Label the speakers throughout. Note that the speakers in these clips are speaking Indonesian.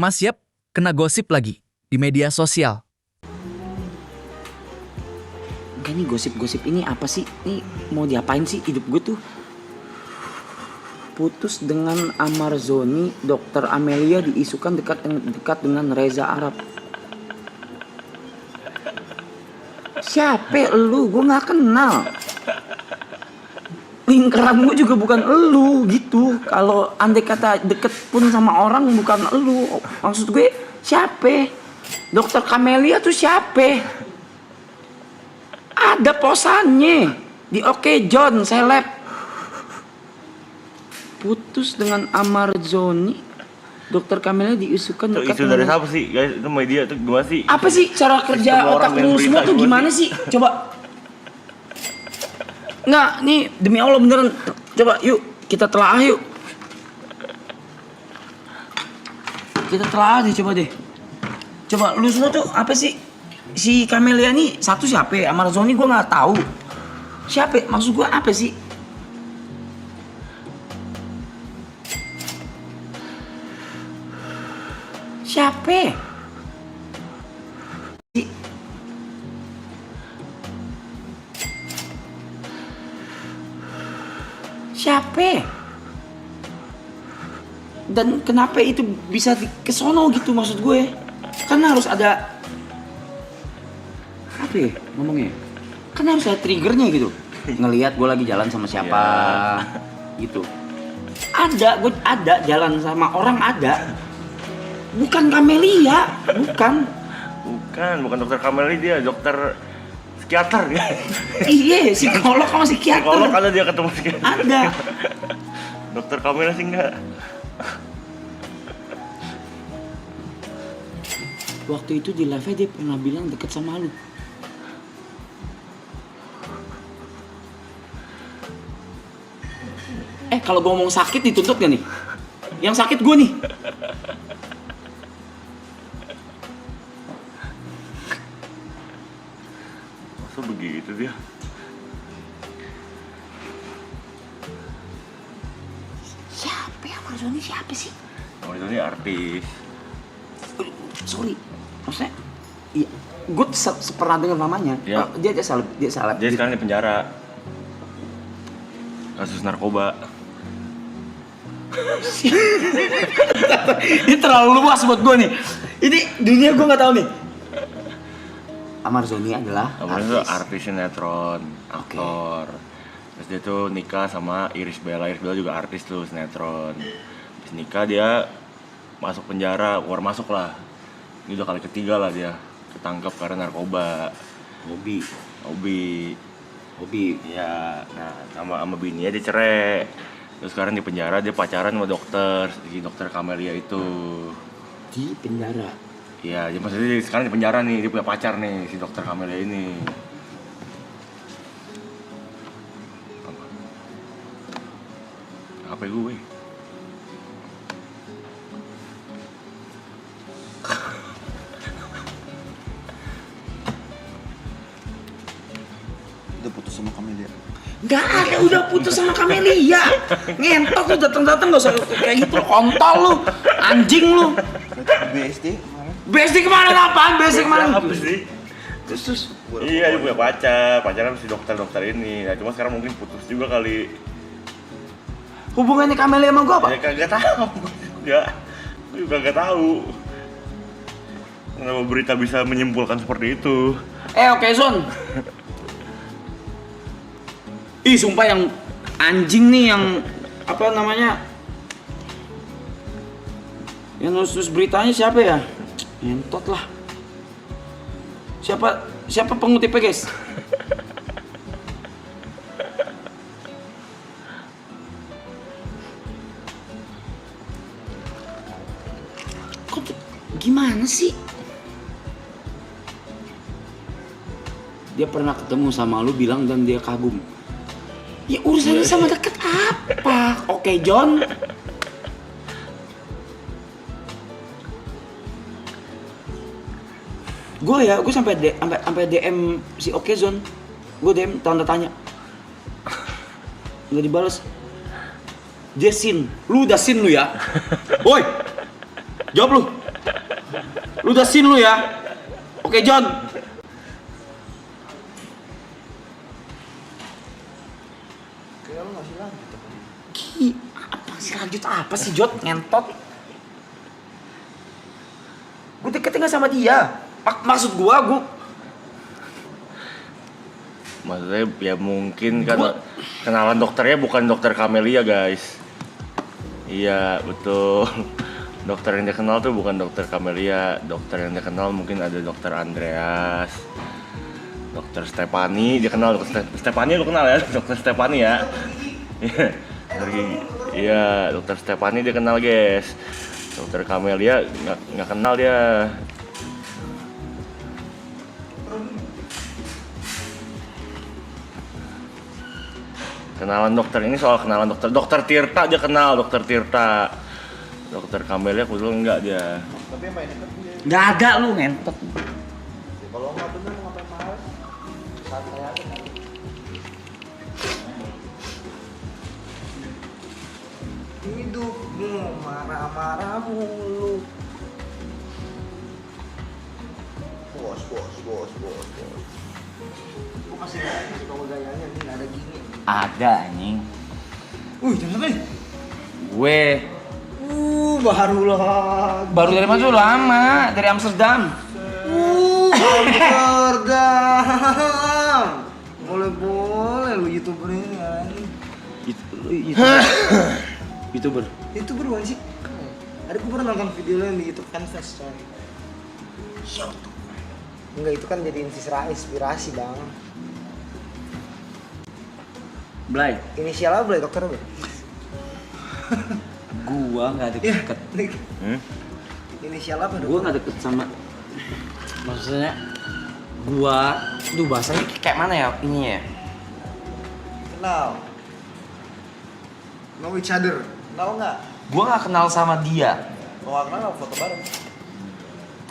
Speaker 1: Mas Yap kena gosip lagi di media sosial.
Speaker 2: Enggak nih, gosip-gosip ini apa sih? Nih mau diapain sih hidup gue tuh? Putus dengan Amarzoni, Dokter Amelia diisukan dekat dengan Reza Arab. Siapa lu? Gue nggak kenal. Lingkaran gue juga bukan elu gitu. Kalau andai kata deket pun sama orang bukan elu. Maksud gue siapa? Dokter Camelia tuh siapa? Ada posannya di Oke John seleb. Putus dengan Amarzoni, Dokter Camelia diisukan
Speaker 3: Itu
Speaker 2: dekat
Speaker 3: isu dari siapa sih? Guys, itu media tuh gimana sih?
Speaker 2: Apa sih cara kerja
Speaker 3: Semua
Speaker 2: otak
Speaker 3: orang yang
Speaker 2: lu
Speaker 3: berita
Speaker 2: semua tuh
Speaker 3: gimana
Speaker 2: gimana sih? Coba. Nggak, nih demi Allah beneran. Coba yuk kita telah yuk. Kita telah deh, coba deh. Coba lu semua tuh apa sih? Si Camelia nih satu siapa? Amarzoni gue nggak tahu. Siapa? Maksud gue apa sih? Siapa? Siapa? Dan kenapa itu bisa kesono gitu maksud gue? Kan harus ada apa ya ngomongnya? Kan harus ada triggernya gitu. Ngelihat gue lagi jalan sama siapa gitu. Gue ada jalan sama orang ada. Bukan Camelia, bukan
Speaker 3: Dokter Kameli, dia dokter psikiater ya.
Speaker 2: Iya, psikolog sama psikiater.
Speaker 3: Psikolog ada dia ketemu psikiater.
Speaker 2: Ada.
Speaker 3: Dokter Kameli sih enggak.
Speaker 2: Waktu itu di live dia pernah bilang deket sama lu. Kalau gue ngomong sakit dituntut gak nih? Yang sakit gue nih.
Speaker 3: Masa begitu dia?
Speaker 2: Siapa ya Amarzoni? Siapa sih?
Speaker 3: Oh itu nih artis.
Speaker 2: Sorry, maksudnya iya, gue pernah dengar namanya.
Speaker 3: Ya.
Speaker 2: Dia salep.
Speaker 3: Dia sekarang di penjara. Kasus narkoba.
Speaker 2: Ini terlalu luas buat gue nih. Ini dunia gue nggak tahu nih. Amarzoni adalah
Speaker 3: Amarzoni itu artis sinetron, aktor. Terus dia tuh nikah sama Irish Bella. Irish Bella juga artis tuh sinetron. Terus nikah dia masuk penjara, keluar masuk lah. Ini udah kali ketiga lah dia ketangkep karena narkoba. Hobi. Ya, nah sama bininya dia cerai. Terus sekarang di penjara dia pacaran sama dokter, si dokter Camelia itu.
Speaker 2: Di penjara.
Speaker 3: Iya, dia maksudnya sekarang di penjara nih, dia punya pacar nih si dokter Camelia ini. Apa gue?
Speaker 4: Udah putus sama Camelia.
Speaker 2: Gak ada, udah putus sama Camelia. Ngentot lu datang gak usah kayak gitu, kontol lu, anjing lu.
Speaker 4: BSD kemarin.
Speaker 2: BSD kemana apaan? BSD kemana?
Speaker 3: Apa sih?
Speaker 2: Terus.
Speaker 3: Iya, dia punya pacaran si dokter ini. Nah, cuma sekarang mungkin putus juga kali.
Speaker 2: Hubungannya Camelia sama gua apa?
Speaker 3: Ya kagak tahu. Gue juga kagak tahu. Kenapa berita bisa menyimpulkan seperti itu?
Speaker 2: Oke Zon. Ih sumpah yang anjing nih yang apa namanya? Yang nulis beritanya siapa ya? Ngentot lah. Siapa pengutipnya guys? Gimana sih? Dia pernah ketemu sama lu bilang dan dia kagum. Ya urusannya sama deket apa? Oke John. Gue sampai DM si Oke Zon. Gue DM tanda tanya. Nggak dibales. Dia sin. Lu udah sin lu ya? Woi. Jawab lu. Lu udah sin lu ya. Oke, John.
Speaker 4: Kayak lu ngasih lanjut apa?
Speaker 2: Apa sih lanjut apa sih, Jot? Ngentot. Gue deketin gak sama dia. Maksud gua
Speaker 3: Maksudnya ya mungkin kan kenalan dokternya bukan dokter Camelia guys. Iya betul. Dokter yang dia kenal tuh bukan dokter Camelia. Dokter yang dia kenal mungkin ada dokter Andreas, dokter Stefani. Dia kenal dokter Stefani, lu kenal ya? Dokter Stefani ya. Iya dokter Stefani dia kenal guys. Dokter Camelia nggak kenal dia. Kenalan dokter ini soal kenalan dokter Tirta dia kenal, dokter Tirta. Dokter Camelia kebetulan enggak dia.
Speaker 4: Tapi yang main deket dia.
Speaker 2: Gak ada lu ngentot.
Speaker 4: Kalau nggak bener mau ngapain mahal? Santai aja kan. Hidupmu marah-marah mulu. Bos. Gua masih suka gayanya nih, nggak ada gini.
Speaker 2: Ada anjing.
Speaker 4: Jangan sampai.
Speaker 2: Gue
Speaker 4: Baru
Speaker 2: dari mana tuh? Lama, dari Amsterdam.
Speaker 4: Amsterdam. Boleh lu YouTuber ini anjing.
Speaker 2: YouTuber.
Speaker 4: YouTuber bukan sih? Ada gue pernah nonton video lo yang di YouTube Canvas coy. Enggak, itu kan jadi inspirasi bang.
Speaker 2: Blay.
Speaker 4: Inisial apa Blay? Dokter apa?
Speaker 2: Gua nggak deket.
Speaker 4: Inisial apa?
Speaker 2: Gua nggak deket sama. Maksudnya duh bahasanya kayak mana ya ini ya?
Speaker 4: Kenal. Know each other. Kenal nggak?
Speaker 2: Gua nggak kenal sama dia.
Speaker 4: Kalau nggak kenal foto bareng.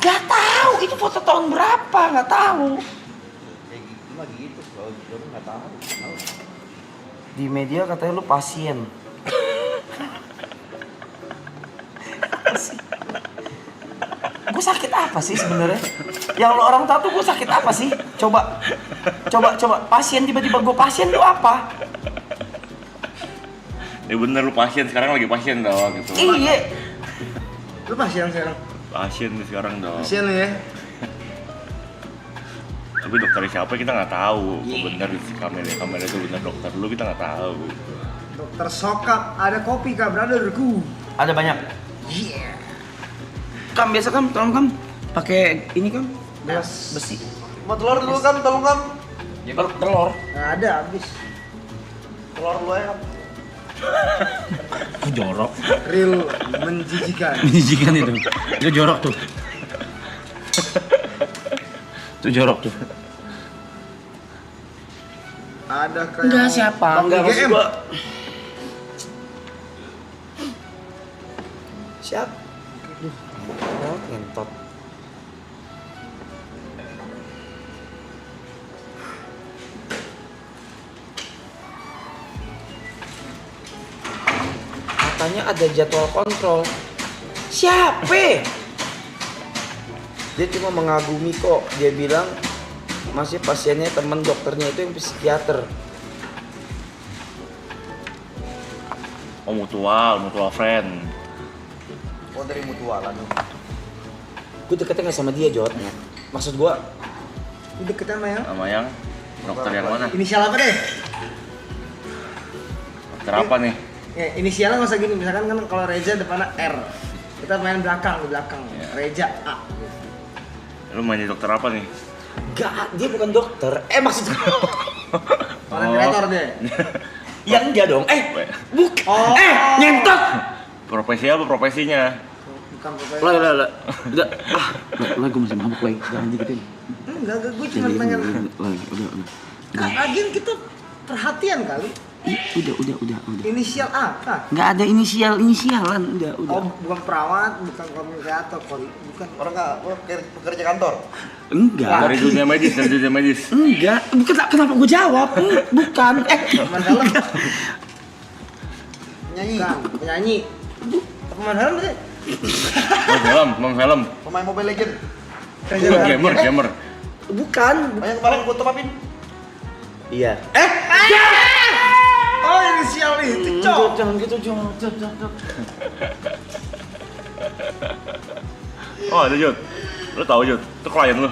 Speaker 2: Gak tahu itu foto tahun berapa, nggak tahu.
Speaker 4: Kayak gitu mah gitu. Kalau gue nggak tahu.
Speaker 2: Di media katanya lu pasien. Gue sakit apa sih sebenarnya? Yang lo orang tahu tuh gue sakit apa sih? Coba pasien tiba-tiba gue pasien tuh apa?
Speaker 3: Ya bener lu pasien, sekarang lagi pasien dong gitu.
Speaker 2: Iya.
Speaker 4: Lu pasien sekarang?
Speaker 3: Pasien nih sekarang dong.
Speaker 4: Pasien lu ya?
Speaker 3: Tapi dokter siapa kita nggak tahu. Kok bener si Camelia itu bener dokter lu kita nggak tahu.
Speaker 4: Dokter Sokap, ada kopi kah brotherku?
Speaker 2: Ada banyak.
Speaker 4: Yeah.
Speaker 2: Kam biasa kam, tolong kam. Pakai ini kam.
Speaker 4: Gelas
Speaker 2: Besi.
Speaker 4: Mau telur dulu kan, tolong kan?
Speaker 2: Ya telur.
Speaker 4: Nggak ada, habis. Telur lu ya kan?
Speaker 2: Itu jorok.
Speaker 4: Real menjijikan.
Speaker 2: Menjijikan itu. Itu jorok tuh. Itu jorok tuh.
Speaker 4: Ada kayak
Speaker 2: Enggak siapa? Enggak maksud gua. Siap. Oh, ngentot. Katanya ada jadwal kontrol. Siapa? Dia cuma mengagumi kok. Dia bilang masih pasiennya teman dokternya itu yang psikiater.
Speaker 3: Oh mutual friend.
Speaker 4: Oh dari mutualan lu.
Speaker 2: Gue deketnya gak sama dia, Jot. Maksud gue,
Speaker 4: Lu deket sama yang?
Speaker 3: Sama yang dokter yang mana?
Speaker 4: Inisial apa deh?
Speaker 3: Dokter apa nih?
Speaker 4: Ya, inisialnya nggak usah gini, misalkan kan kalau Reza depannya R, kita main di belakang,
Speaker 3: Iya.
Speaker 4: Reza A.
Speaker 3: Lu main di dokter apa nih?
Speaker 2: gak, dia bukan dokter. Maksud gue,
Speaker 4: Operator deh.
Speaker 2: ya enggak dong. Bukan.
Speaker 4: Oh.
Speaker 2: Nyentot.
Speaker 3: Profesi apa profesinya?
Speaker 4: Bukan pokoknya.
Speaker 2: Lah. Udah. Gue masih mabuk lagi. Jangan dikitin.
Speaker 4: Enggak, gue cuma pengen.
Speaker 2: Udah.
Speaker 4: Lagian kita perhatian kali.
Speaker 2: Udah.
Speaker 4: Inisial apa?
Speaker 2: Nggak ada inisialan. Udah.
Speaker 4: Oh, bukan perawat, bukan komunikator, bukan orang nggak pekerja kantor.
Speaker 2: Enggak.
Speaker 3: Dari dunia medis.
Speaker 2: Enggak. Bukan. Kenapa gue jawab? Bukan.
Speaker 4: Teman dalam. Penyanyi. Bukan, penyanyi. Teman dalam berarti
Speaker 3: Main film.
Speaker 5: Pemain Mobile Legend.
Speaker 3: Gamer.
Speaker 5: Bukan. Yang kemarin gua top upin.
Speaker 2: Iya.
Speaker 5: Oh, inisial itu, Cok.
Speaker 2: Jangan gitu, Jod.
Speaker 3: Oh ada Jod. Lu tahu Jod? Itu klien lu.